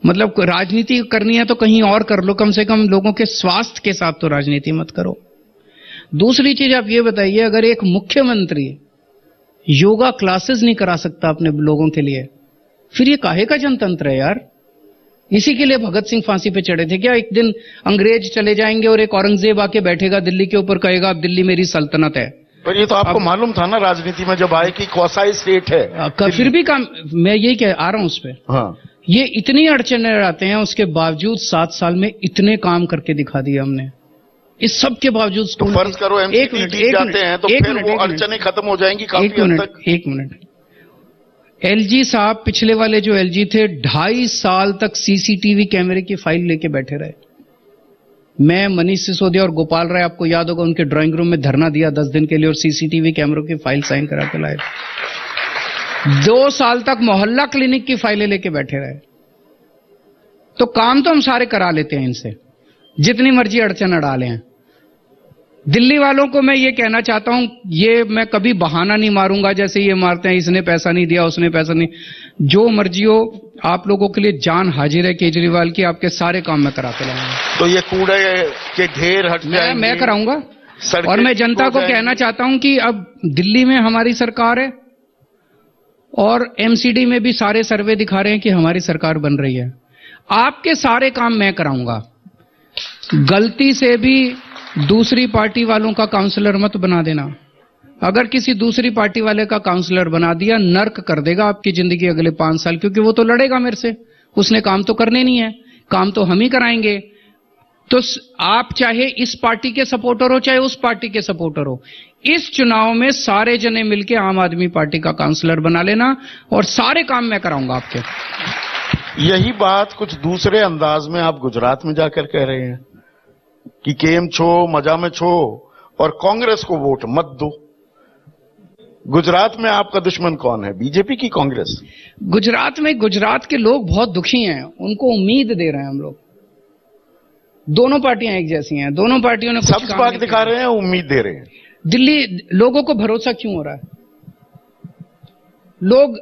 [SPEAKER 2] मतलब राजनीति करनी है तो कहीं और कर लो, कम से कम लोगों के स्वास्थ्य के साथ तो राजनीति मत करो। दूसरी चीज आप ये बताइए, अगर एक मुख्यमंत्री योगा क्लासेस नहीं करा सकता अपने लोगों के लिए, फिर ये काहे का जनतंत्र है यार? इसी के लिए भगत सिंह फांसी पे चढ़े थे क्या? एक दिन अंग्रेज चले जाएंगे और एक औरंगजेब आके बैठेगा दिल्ली के ऊपर, कहेगा अब दिल्ली मेरी सल्तनत है।
[SPEAKER 1] पर ये तो आपको मालूम था ना राजनीति में जब आए कि कौसा स्टेट है।
[SPEAKER 2] फिर भी काम, मैं यही कह आ रहा हूं उस पर।
[SPEAKER 1] हाँ।
[SPEAKER 2] ये इतनी अड़चने आते हैं, उसके बावजूद 7 साल में इतने काम करके दिखा दिया हमने। इस सब के बावजूद
[SPEAKER 1] तो फर्ज करो एमसीडी जीत जाते हैं तो फिर वो अड़चने खत्म हो जाएंगी काफी हद तक।
[SPEAKER 2] 1 मिनट। एलजी साहब, पिछले वाले जो एलजी थे, 2.5 साल तक सीसीटीवी कैमरे की फाइल लेके बैठे रहे। मैं, मनीष सिसोदिया और गोपाल राय, आपको याद होगा, उनके ड्राइंग रूम में धरना दिया 10 दिन के लिए और सीसीटीवी कैमरों की फाइल साइन करा के लाए। 2 साल तक मोहल्ला क्लिनिक की फाइलें लेके बैठे रहे। तो काम तो हम सारे करा लेते हैं इनसे, जितनी मर्जी अड़चन अड़ा लें। दिल्ली वालों को मैं ये कहना चाहता हूं, ये मैं कभी बहाना नहीं मारूंगा जैसे ये मारते हैं, इसने पैसा नहीं दिया, उसने पैसा नहीं। जो मर्जी हो, आप लोगों के लिए जान हाजिर है केजरीवाल की, आपके सारे काम मैं करा के लाऊंगा।
[SPEAKER 1] तो ये कूड़े के ढेर हट जाएंगे,
[SPEAKER 2] मैं कराऊंगा। और मैं जनता को कहना चाहता हूं कि अब दिल्ली में हमारी सरकार है और एमसीडी में भी सारे सर्वे दिखा रहे हैं कि हमारी सरकार बन रही है। आपके सारे काम मैं कराऊंगा। गलती से भी दूसरी पार्टी वालों का काउंसलर मत बना देना। अगर किसी दूसरी पार्टी वाले का काउंसलर बना दिया, नर्क कर देगा आपकी जिंदगी अगले 5 साल, क्योंकि वो तो लड़ेगा मेरे से, उसने काम तो करने नहीं है, काम तो हम ही कराएंगे। तो आप चाहे इस पार्टी के सपोर्टर हो चाहे उस पार्टी के सपोर्टर हो, इस चुनाव में सारे जने मिलके आम आदमी पार्टी का काउंसलर बना लेना और सारे काम मैं कराऊंगा आपके।
[SPEAKER 1] यही बात कुछ दूसरे अंदाज में आप गुजरात में जाकर कह रहे हैं कि केम छो, मजा में छो और कांग्रेस को वोट मत दो। गुजरात में आपका दुश्मन कौन है, बीजेपी की कांग्रेस?
[SPEAKER 2] गुजरात में गुजरात के लोग बहुत दुखी हैं, उनको उम्मीद दे रहे हैं हम लोग। दोनों पार्टियां एक जैसी हैं, दोनों पार्टियों ने
[SPEAKER 1] सब बात दिखा रहे हैं, उम्मीद दे रहे हैं।
[SPEAKER 2] दिल्ली लोगों को भरोसा क्यों हो रहा है? लोग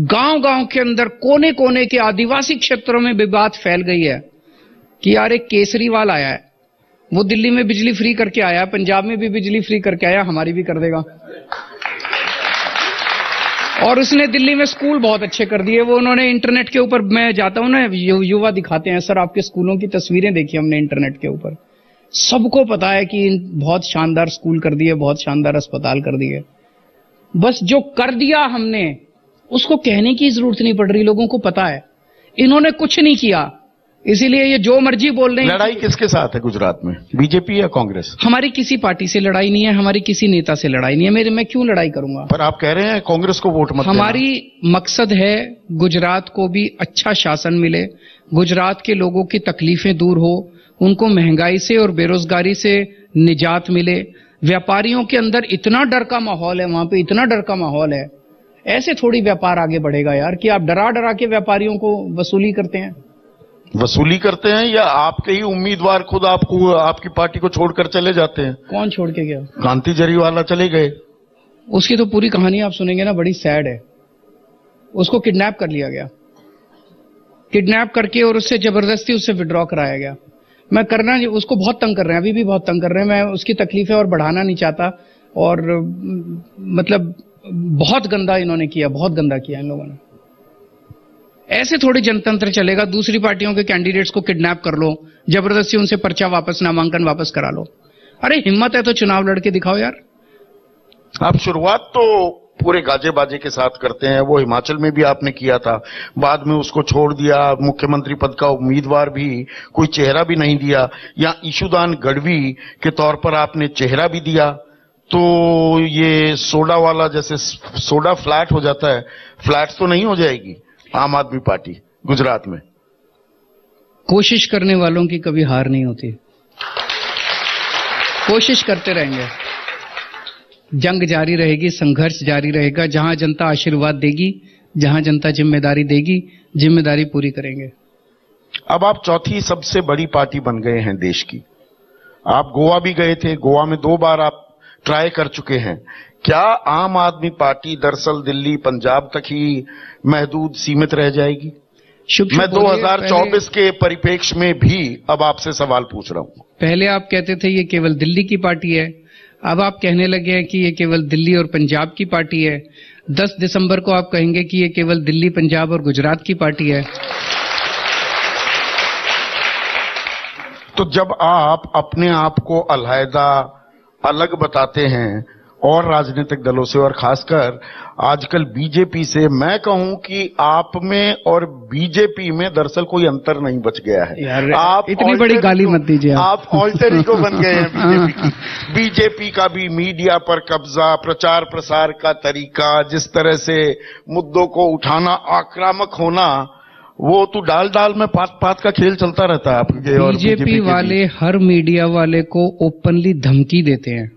[SPEAKER 2] गांव-गांव के अंदर, कोने कोने के आदिवासी क्षेत्रों में भी बात फैल गई है कि यार एक केसरीवाल आया है, वो दिल्ली में बिजली फ्री करके आया, पंजाब में भी बिजली फ्री करके आया, हमारी भी कर देगा। और उसने दिल्ली में स्कूल बहुत अच्छे कर दिए। वो उन्होंने इंटरनेट के ऊपर, मैं जाता हूं ना, युवा दिखाते हैं, सर आपके स्कूलों की तस्वीरें देखी हमने इंटरनेट के ऊपर। सबको पता है कि बहुत शानदार स्कूल कर दिए, बहुत शानदार अस्पताल कर दिए। बस जो कर दिया हमने उसको कहने की जरूरत नहीं पड़ रही, लोगों को पता है। इन्होंने कुछ नहीं किया, इसीलिए ये जो मर्जी बोल रहे हैं।
[SPEAKER 1] लड़ाई किसके साथ है गुजरात में, बीजेपी या कांग्रेस?
[SPEAKER 2] हमारी किसी पार्टी से लड़ाई नहीं है, हमारी किसी नेता से लड़ाई नहीं है। मैं क्यों लड़ाई करूंगा?
[SPEAKER 1] पर आप कह रहे हैं कांग्रेस को वोट मत देना।
[SPEAKER 2] हमारी मकसद है गुजरात को भी अच्छा शासन मिले, गुजरात के लोगों की तकलीफें दूर हो, उनको महंगाई से और बेरोजगारी से निजात मिले। व्यापारियों के अंदर इतना डर का माहौल है, वहां पे इतना डर का माहौल है। ऐसे थोड़ी व्यापार आगे बढ़ेगा यार, कि आप डरा डरा के व्यापारियों को वसूली करते हैं।
[SPEAKER 1] वसूली करते हैं या आपके ही उम्मीदवार खुद आपको, आपकी पार्टी को छोड़कर चले जाते हैं?
[SPEAKER 2] कौन छोड़ के गया?
[SPEAKER 1] कांति जरीवाला चले गए।
[SPEAKER 2] उसकी तो पूरी कहानी आप सुनेंगे ना, बड़ी सैड है। उसको किडनैप कर लिया गया, किडनैप करके और उससे जबरदस्ती उससे विड्रॉ कराया गया। मैं करना, उसको बहुत तंग कर रहे हैं, अभी भी बहुत तंग कर रहे हैं। मैं उसकी तकलीफें और बढ़ाना नहीं चाहता, और मतलब बहुत गंदा इन्होंने किया, बहुत गंदा किया इन लोगों ने। ऐसे थोड़ी जनतंत्र चलेगा, दूसरी पार्टियों के कैंडिडेट्स को किडनैप कर लो, जबरदस्ती उनसे पर्चा वापस, नामांकन वापस करा लो। अरे हिम्मत है तो चुनाव लड़के दिखाओ यार।
[SPEAKER 1] आप शुरुआत तो पूरे गाजे बाजे के साथ करते हैं, वो हिमाचल में भी आपने किया था, बाद में उसको छोड़ दिया, मुख्यमंत्री पद का उम्मीदवार भी, कोई चेहरा भी नहीं दिया, या ईशुदान गढ़वी के तौर पर आपने चेहरा भी दिया। तो ये सोडा वाला, जैसे सोडा फ्लैट हो जाता है, फ्लैट तो नहीं हो जाएगी आम आदमी पार्टी गुजरात में?
[SPEAKER 2] कोशिश करने वालों की कभी हार नहीं होती, कोशिश करते रहेंगे, जंग जारी रहेगी, संघर्ष जारी रहेगा। जहां जनता आशीर्वाद देगी, जहां जनता जिम्मेदारी देगी, जिम्मेदारी पूरी करेंगे।
[SPEAKER 1] अब आप चौथी सबसे बड़ी पार्टी बन गए हैं देश की। आप गोवा भी गए थे, गोवा में 2 बार आप ट्राई कर चुके हैं। क्या आम आदमी पार्टी दरअसल दिल्ली पंजाब तक ही महदूद सीमित रह जाएगी? मैं 2024 के परिप्रेक्ष्य में भी अब आपसे सवाल पूछ रहा हूं।
[SPEAKER 2] पहले आप कहते थे ये केवल दिल्ली की पार्टी है, अब आप कहने लगे हैं कि ये केवल दिल्ली और पंजाब की पार्टी है। 10 दिसंबर को आप कहेंगे कि ये केवल दिल्ली, पंजाब और गुजरात की पार्टी है।
[SPEAKER 1] तो जब आप अपने आप को अलहदा, अलग बताते हैं और राजनीतिक दलों से, और खासकर आजकल बीजेपी से, मैं कहूं कि आप में और बीजेपी में दरअसल कोई अंतर नहीं बच गया है
[SPEAKER 2] यार,
[SPEAKER 1] आप
[SPEAKER 2] इतनी बड़ी गाली मत दीजिए।
[SPEAKER 1] आप ऑल्टर ईगो बन गए हैं बीजेपी की। बीजेपी का भी मीडिया पर कब्जा, प्रचार प्रसार का तरीका, जिस तरह से मुद्दों को उठाना, आक्रामक होना, वो तो डाल डाल में पात पात का खेल चलता रहता है आपके और
[SPEAKER 2] बीजेपी वाले हर मीडिया वाले को ओपनली धमकी देते हैं।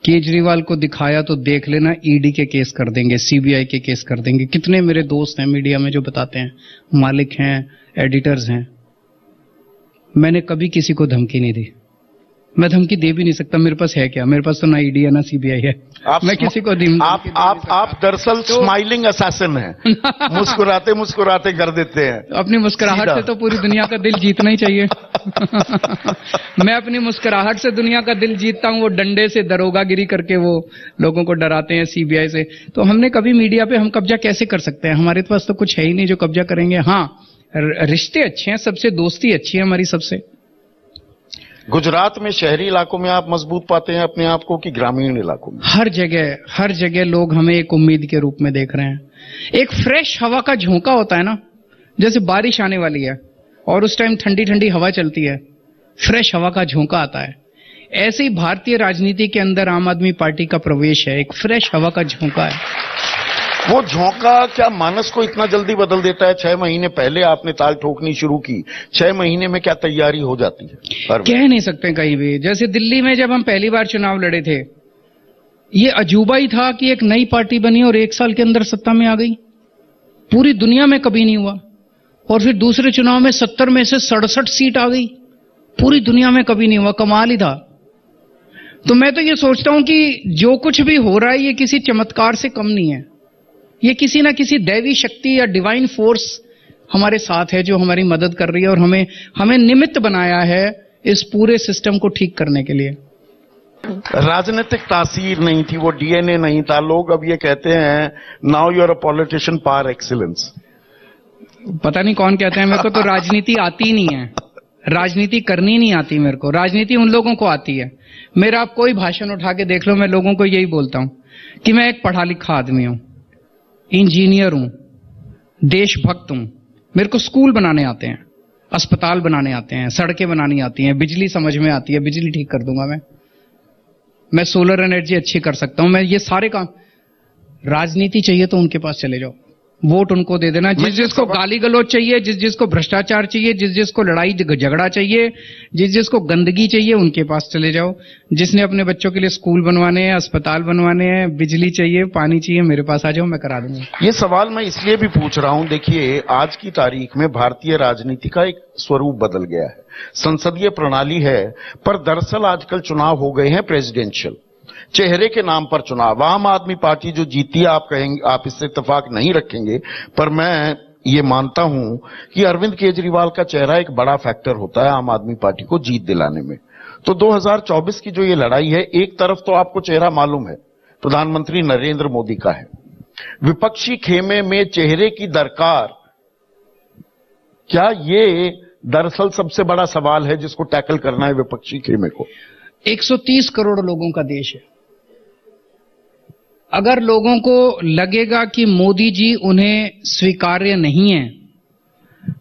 [SPEAKER 2] केजरीवाल को दिखाया तो देख लेना, ईडी के केस कर देंगे, सीबीआई के केस कर देंगे। कितने मेरे दोस्त हैं मीडिया में जो बताते हैं, मालिक हैं, एडिटर्स हैं। मैंने कभी किसी को धमकी नहीं दी, मैं धमकी दे भी नहीं सकता। मेरे पास है क्या? मेरे पास तो ना ईडी है ना सीबीआई है। मैं किसी को
[SPEAKER 1] आप दरअसल स्माइलिंग असैसिन हैं। मुस्कुराते मुस्कुराते कर देते हैं।
[SPEAKER 2] अपनी मुस्कुराहट से तो पूरी दुनिया का दिल जीतना ही चाहिए। मैं अपनी मुस्कुराहट से दुनिया का दिल जीतता हूं, वो डंडे से दरोगागिरी करके वो लोगों को डराते हैं सीबीआई से। तो हमने कभी मीडिया पे हम कब्जा कैसे कर सकते हैं? हमारे पास तो कुछ है ही नहीं जो कब्जा करेंगे। हाँ, रिश्ते अच्छे हैं सबसे, दोस्ती अच्छी है हमारी सबसे।
[SPEAKER 1] गुजरात में शहरी इलाकों में आप मजबूत पाते हैं अपने आप को कि ग्रामीण इलाकों में?
[SPEAKER 2] हर जगह लोग हमें एक उम्मीद के रूप में देख रहे हैं। एक फ्रेश हवा का झोंका होता है ना, जैसे बारिश आने वाली है और उस टाइम ठंडी ठंडी हवा चलती है, फ्रेश हवा का झोंका आता है। ऐसे ही भारतीय राजनीति के अंदर आम आदमी पार्टी का प्रवेश है, एक फ्रेश हवा का झोंका है।
[SPEAKER 1] वो झोंका क्या मानस को इतना जल्दी बदल देता है? 6 महीने पहले आपने ताल ठोकनी शुरू की, 6 महीने में क्या तैयारी हो जाती है?
[SPEAKER 2] कह नहीं सकते कहीं भी। जैसे दिल्ली में जब हम पहली बार चुनाव लड़े थे, ये अजूबा ही था कि एक नई पार्टी बनी और 1 साल के अंदर सत्ता में आ गई। पूरी दुनिया में कभी नहीं हुआ। और फिर दूसरे चुनाव में 70 में से 67 सीट आ गई, पूरी दुनिया में कभी नहीं हुआ। कमाल ही था। तो मैं तो ये सोचता हूं कि जो कुछ भी हो रहा है ये किसी चमत्कार से कम नहीं है। ये किसी ना किसी दैवी शक्ति या डिवाइन फोर्स हमारे साथ है जो हमारी मदद कर रही है और हमें निमित्त बनाया है इस पूरे सिस्टम को ठीक करने के लिए।
[SPEAKER 1] राजनीतिक तासीर नहीं थी, वो डीएनए नहीं था। लोग अब ये कहते हैं now you are a politician par excellence.
[SPEAKER 2] पता नहीं कौन कहते हैं, मेरे को तो राजनीति आती नहीं है, राजनीति करनी नहीं आती मेरे को। राजनीति उन लोगों को आती है। मेरा आप कोई भाषण उठा के देख लो, मैं लोगों को यही बोलता हूं कि मैं एक पढ़ा लिखा आदमी हूं। इंजीनियर हूं, देशभक्त हूं। मेरे को स्कूल बनाने आते हैं, अस्पताल बनाने आते हैं, सड़कें बनानी आती हैं, बिजली समझ में आती है, बिजली ठीक कर दूंगा मैं सोलर एनर्जी अच्छी कर सकता हूं, मैं ये सारे काम। राजनीति चाहिए तो उनके पास चले जाओ, वोट उनको दे देना। जिस जिसको गाली गलौज चाहिए, जिस जिसको भ्रष्टाचार चाहिए, जिस जिसको लड़ाई झगड़ा चाहिए, जिस जिसको गंदगी चाहिए, उनके पास चले जाओ। जिसने अपने बच्चों के लिए स्कूल बनवाने हैं, अस्पताल बनवाने हैं, बिजली चाहिए, पानी चाहिए, मेरे पास आ जाओ, मैं करा दूंगा।
[SPEAKER 1] ये सवाल मैं इसलिए भी पूछ रहा हूं, देखिए आज की तारीख में भारतीय राजनीति का एक स्वरूप बदल गया है, संसदीय प्रणाली है, पर दरअसल आजकल चुनाव हो गए हैं प्रेसिडेंशियल, चेहरे के नाम पर चुनाव। आम आदमी पार्टी जो जीती है, आप कहेंगे, आप इससे इत्तेफाक नहीं रखेंगे, पर मैं ये मानता हूं कि अरविंद केजरीवाल का चेहरा एक बड़ा फैक्टर होता है आम आदमी पार्टी को जीत दिलाने में। तो 2024 की जो ये लड़ाई है, एक तरफ तो आपको चेहरा मालूम है, प्रधानमंत्री नरेंद्र मोदी का है। विपक्षी खेमे में चेहरे की दरकार, क्या ये दरअसल सबसे बड़ा सवाल है जिसको टैकल करना है विपक्षी खेमे को?
[SPEAKER 2] 130 करोड़ लोगों का देश है। अगर लोगों को लगेगा कि मोदी जी उन्हें स्वीकार्य नहीं है,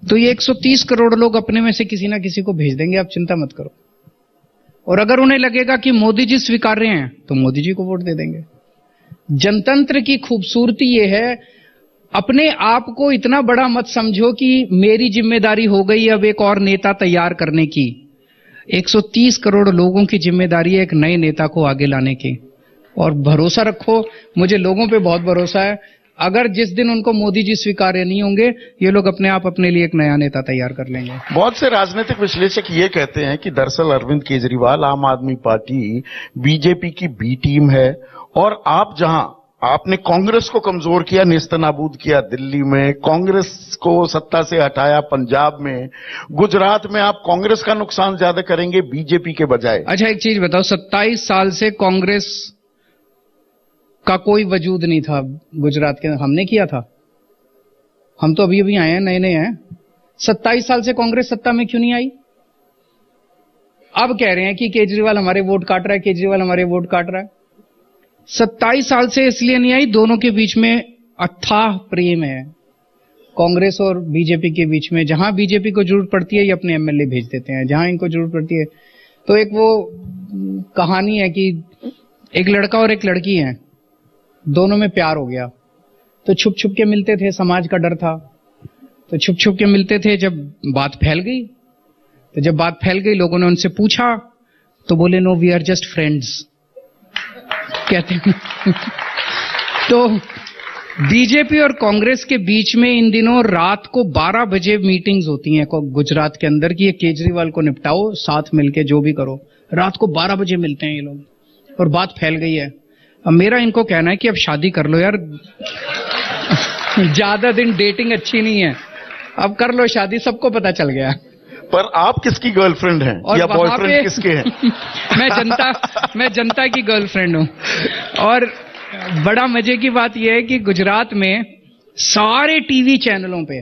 [SPEAKER 2] तो ये 130 करोड़ लोग अपने में से किसी ना किसी को भेज देंगे, आप चिंता मत करो। और अगर उन्हें लगेगा कि मोदी जी स्वीकार्य हैं, तो मोदी जी को वोट दे देंगे। जनतंत्र की खूबसूरती ये है, अपने आप को इतना बड़ा मत समझो कि मेरी जिम्मेदारी हो गई अब एक और नेता तैयार करने की। 130 करोड़ लोगों की जिम्मेदारी है एक नए नेता को आगे लाने की। और भरोसा रखो, मुझे लोगों पे बहुत भरोसा है, अगर जिस दिन उनको मोदी जी स्वीकार्य नहीं होंगे, ये लोग अपने आप अपने लिए एक नया नेता तैयार कर लेंगे।
[SPEAKER 1] बहुत से राजनीतिक विश्लेषक ये कहते हैं कि दरअसल अरविंद केजरीवाल आम आदमी पार्टी बीजेपी की बी टीम है, और आप जहां आपने कांग्रेस को कमजोर किया, नेस्तनाबूद किया दिल्ली में, कांग्रेस को सत्ता से हटाया पंजाब में, गुजरात में आप कांग्रेस का नुकसान ज्यादा करेंगे बीजेपी के बजाय।
[SPEAKER 2] अच्छा एक चीज बताओ, 27 साल से कांग्रेस का कोई वजूद नहीं था गुजरात के, हमने किया था? हम तो अभी अभी आए हैं, नए नए हैं। 27 साल से कांग्रेस सत्ता में क्यों नहीं आई? अब कह रहे हैं कि केजरीवाल हमारे वोट काट रहा है, केजरीवाल हमारे वोट काट रहा है। 27 साल से इसलिए नहीं आई, दोनों के बीच में अथाह प्रेम है, कांग्रेस और बीजेपी के बीच में। जहां बीजेपी को जरूरत पड़ती है ये अपने एमएलए भेज देते हैं, जहां इनको जरूरत पड़ती है। तो एक वो कहानी है कि एक लड़का और एक लड़की है, दोनों में प्यार हो गया, तो छुप छुप के मिलते थे, समाज का डर था, तो छुप छुप के मिलते थे। जब बात फैल गई, तो जब बात फैल गई, लोगों ने उनसे पूछा, तो बोले no we are just friends, कहते हैं। तो बीजेपी और कांग्रेस के बीच में इन दिनों रात को 12 बजे मीटिंग्स होती हैं गुजरात के अंदर कि ये केजरीवाल को निपटाओ, साथ मिलके जो भी करो। रात को 12 बजे मिलते हैं ये लोग, और बात फैल गई है। अब मेरा इनको कहना है कि अब शादी कर लो यार, ज्यादा दिन डेटिंग अच्छी नहीं है, अब कर लो शादी, सबको पता चल गया।
[SPEAKER 1] पर आप किसकी गर्लफ्रेंड हैं या बॉयफ्रेंड किसके हैं?
[SPEAKER 2] मैं जनता की गर्लफ्रेंड हूं। और बड़ा मजे की बात यह है कि गुजरात में सारे टीवी चैनलों पे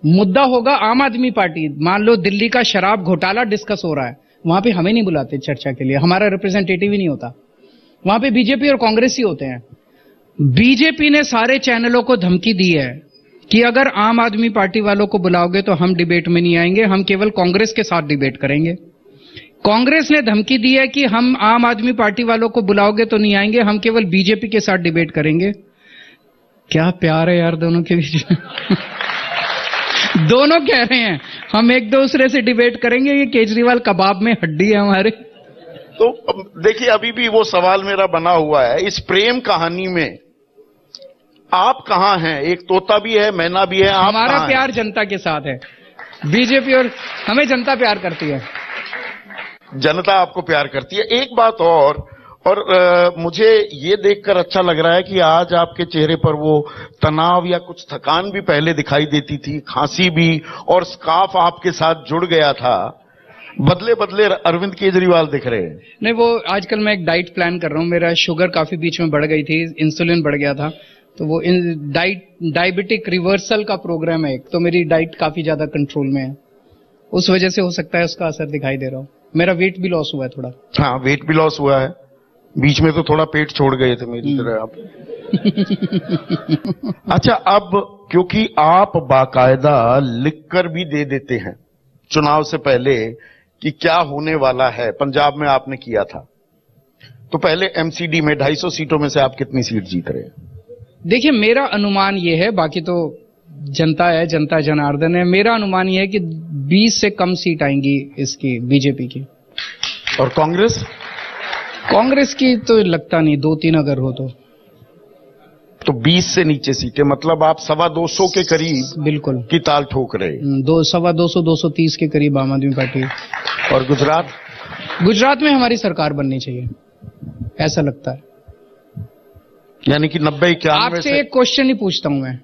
[SPEAKER 2] मुद्दा होगा आम आदमी पार्टी। मान लो दिल्ली का शराब घोटाला डिस्कस हो रहा है, वहां पे हमें नहीं बुलाते चर्चा के लिए, हमारा रिप्रेजेंटेटिव ही नहीं होता, वहां पे बीजेपी और कांग्रेस ही होते हैं। बीजेपी ने सारे चैनलों को धमकी दी है कि अगर आम आदमी पार्टी वालों को बुलाओगे तो हम डिबेट में नहीं आएंगे, हम केवल कांग्रेस के साथ डिबेट करेंगे। कांग्रेस ने धमकी दी है कि हम आम आदमी पार्टी वालों को बुलाओगे तो नहीं आएंगे, हम केवल बीजेपी के साथ डिबेट करेंगे। क्या प्यार है यार दोनों के बीच में। दोनों कह रहे हैं हम एक दूसरे से डिबेट करेंगे, ये केजरीवाल कबाब में हड्डी है हमारे।
[SPEAKER 1] तो देखिए अभी भी वो सवाल मेरा बना हुआ है, इस प्रेम कहानी में आप कहां हैं? एक तोता भी है, मैना भी है, आप
[SPEAKER 2] हमारा प्यार जनता के साथ है, बीजेपी और हमें जनता प्यार करती है,
[SPEAKER 1] जनता आपको प्यार करती है। एक बात और मुझे ये देखकर अच्छा लग रहा है कि आज आपके चेहरे पर वो तनाव या कुछ थकान भी पहले दिखाई देती थी, खांसी भी, और स्कार्फ आपके साथ जुड़ गया था। बदले बदले अरविंद केजरीवाल दिख रहे हैं।
[SPEAKER 2] नहीं, वो आजकल मैं एक डाइट प्लान कर रहा हूं, मेरा शुगर काफी बीच में बढ़ गई थी, इंसुलिन बढ़ गया था, तो वो डायबिटिक रिवर्सल का प्रोग्राम है एक, तो मेरी डाइट काफी ज्यादा कंट्रोल में है, उस वजह से हो सकता है उसका असर दिखाई दे रहा हो। मेरा वेट भी लॉस हुआ है थोड़ा।
[SPEAKER 1] हाँ, वेट भी लॉस हुआ है, बीच में तो थोड़ा पेट छोड़ गए थे मेरी तरह आप। अच्छा, अब क्योंकि आप बाकायदा लिखकर भी दे देते हैं चुनाव से पहले कि क्या होने वाला है, पंजाब में आपने किया था, तो पहले एमसीडी में 250 सीटों में से आप कितनी सीट जीत रहे हैं?
[SPEAKER 2] देखिए, मेरा अनुमान ये है, बाकी तो जनता है, जनता जनार्दन है, मेरा अनुमान ये है कि 20 से कम सीट आएंगी इसकी, बीजेपी की।
[SPEAKER 1] और कांग्रेस?
[SPEAKER 2] कांग्रेस की तो लगता नहीं, 2-3 अगर हो तो
[SPEAKER 1] 20 से नीचे सीटें, मतलब आप 225 के करीब
[SPEAKER 2] बिल्कुल
[SPEAKER 3] की
[SPEAKER 2] की
[SPEAKER 3] ताल ठोक रहे।
[SPEAKER 2] 225-230 के करीब आम आदमी पार्टी।
[SPEAKER 1] और गुजरात?
[SPEAKER 2] गुजरात में हमारी सरकार बननी चाहिए, ऐसा लगता है।
[SPEAKER 1] यानी कि 90-91
[SPEAKER 2] आपसे एक क्वेश्चन ही पूछता हूं मैं,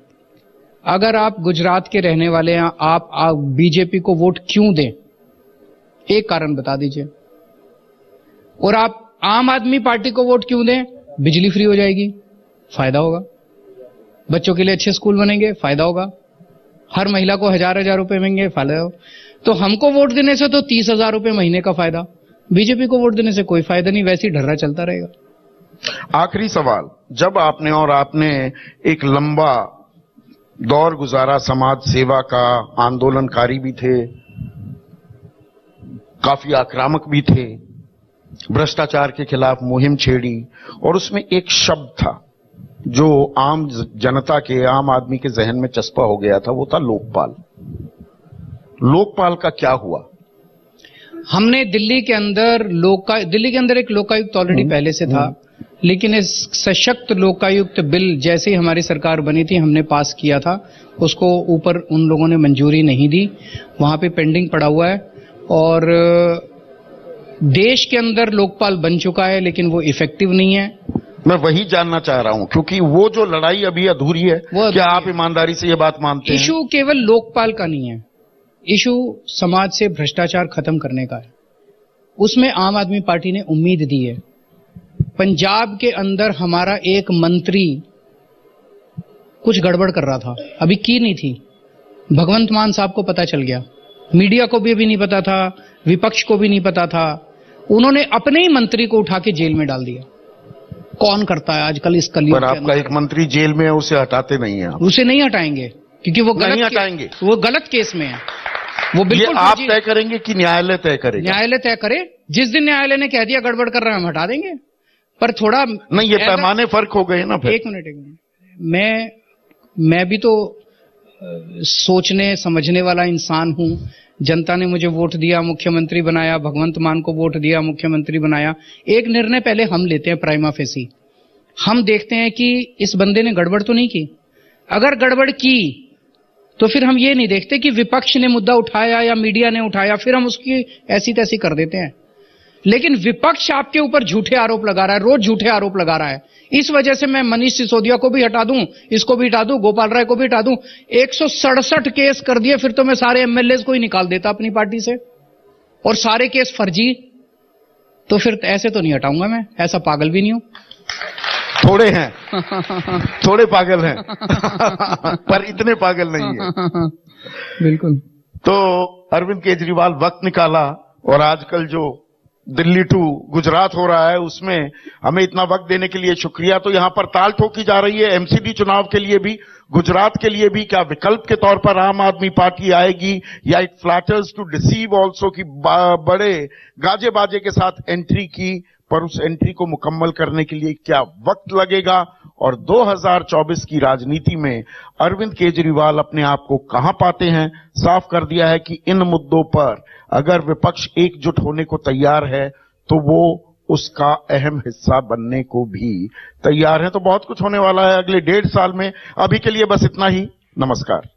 [SPEAKER 2] अगर आप गुजरात के रहने वाले हैं, आप बीजेपी को वोट क्यों दें? एक कारण बता दीजिए। और आप आम आदमी पार्टी को वोट क्यों दें? बिजली फ्री हो जाएगी, फायदा होगा। बच्चों के लिए अच्छे स्कूल बनेंगे, फायदा होगा। हर महिला को 1000-1000 रुपए मिलेंगे, फायदा होगा। तो हमको वोट देने से तो 30,000 रुपए महीने का फायदा, बीजेपी को वोट देने से कोई फायदा नहीं, वैसे ही ढर्रा चलता रहेगा।
[SPEAKER 1] आखिरी सवाल, जब आपने एक लंबा दौर गुजारा, समाज सेवा का, आंदोलनकारी भी थे, काफी आक्रामक भी थे, भ्रष्टाचार के खिलाफ मुहिम छेड़ी, और उसमें एक शब्द था जो आम जनता के, आम आदमी के जहन में चस्पा हो गया था, वो था लोकपाल। लोकपाल का क्या हुआ?
[SPEAKER 2] हमने दिल्ली के अंदर एक लोकायुक्त ऑलरेडी पहले से था, लेकिन इस सशक्त लोकायुक्त बिल जैसे ही हमारी सरकार बनी थी हमने पास किया था, उसको ऊपर उन लोगों ने मंजूरी नहीं दी, वहां पे पेंडिंग पड़ा हुआ है। और देश के अंदर लोकपाल बन चुका है, लेकिन वो इफेक्टिव नहीं है।
[SPEAKER 1] मैं वही जानना चाह रहा हूं, क्योंकि वो जो लड़ाई अभी अधूरी है, क्या आप ईमानदारी से ये बात मानते हैं?
[SPEAKER 2] इशू केवल लोकपाल का नहीं है, इशू समाज से भ्रष्टाचार खत्म करने का है। उसमें आम आदमी पार्टी ने उम्मीद दी है। पंजाब के अंदर हमारा एक मंत्री कुछ गड़बड़ कर रहा था, अभी की नहीं थी, भगवंत मान साहब को पता चल गया, मीडिया को भी अभी नहीं पता था, विपक्ष को भी नहीं पता था, उन्होंने अपने ही मंत्री को उठा के जेल में डाल दिया। कौन करता है आजकल इस कलयुग
[SPEAKER 1] पर आपका एक मंत्री जेल में है, उसे हटाते नहीं है आप?
[SPEAKER 2] उसे नहीं हटाएंगे, क्योंकि वो
[SPEAKER 1] नहीं हटाएंगे,
[SPEAKER 2] वो गलत केस में है। वो बिल्कुल
[SPEAKER 1] आप तय करेंगे कि न्यायालय तय करेगा?
[SPEAKER 2] न्यायालय तय करे। जिस दिन न्यायालय ने कह दिया गड़बड़ कर रहे हैं, हम हटा देंगे। पर थोड़ा
[SPEAKER 1] नहीं, ये पैमाने फर्क हो गए ना फिर।
[SPEAKER 2] एक मिनट, मैं भी तो सोचने समझने वाला इंसान हूं। जनता ने मुझे वोट दिया, मुख्यमंत्री बनाया, भगवंत मान को वोट दिया, मुख्यमंत्री बनाया। एक निर्णय पहले हम लेते हैं, प्राइमा फेसी। हम देखते हैं कि इस बंदे ने गड़बड़ तो नहीं की। अगर गड़बड़ की तो फिर हम ये नहीं देखते कि विपक्ष ने मुद्दा उठाया या मीडिया ने उठाया, फिर हम उसकी ऐसी तैसी कर देते हैं। लेकिन विपक्ष आपके ऊपर झूठे आरोप लगा रहा है, रोज झूठे आरोप लगा रहा है। इस वजह से मैं मनीष सिसोदिया को भी हटा दूं, इसको भी हटा दूं, गोपाल राय को भी हटा दूं। 167 केस कर दिए, फिर तो मैं सारे एमएलए को ही निकाल देता अपनी पार्टी से, और सारे केस फर्जी। तो फिर ऐसे तो नहीं हटाऊंगा मैं, ऐसा पागल भी नहीं हूं।
[SPEAKER 1] थोड़े हैं, थोड़े पागल हैं पर इतने पागल नहीं है।
[SPEAKER 2] बिल्कुल।
[SPEAKER 1] तो अरविंद केजरीवाल वक्त निकाला, और आजकल जो दिल्ली टू गुजरात हो रहा है, उसमें हमें इतना वक्त देने के लिए शुक्रिया। तो यहां पर ताल ठोकी जा रही है एमसीडी चुनाव के लिए भी, गुजरात के लिए भी। क्या विकल्प के तौर पर आम आदमी पार्टी आएगी, या it flatters to deceive also की बड़े गाजे बाजे के साथ एंट्री की, पर उस एंट्री को मुकम्मल करने के लिए क्या वक्त लगेगा, और 2024 की राजनीति में अरविंद केजरीवाल अपने आप को कहां पाते हैं? साफ कर दिया है कि इन मुद्दों पर अगर विपक्ष एकजुट होने को तैयार है तो वो उसका अहम हिस्सा बनने को भी तैयार है। तो बहुत कुछ होने वाला है अगले 1.5 साल में। अभी के लिए बस इतना ही। नमस्कार।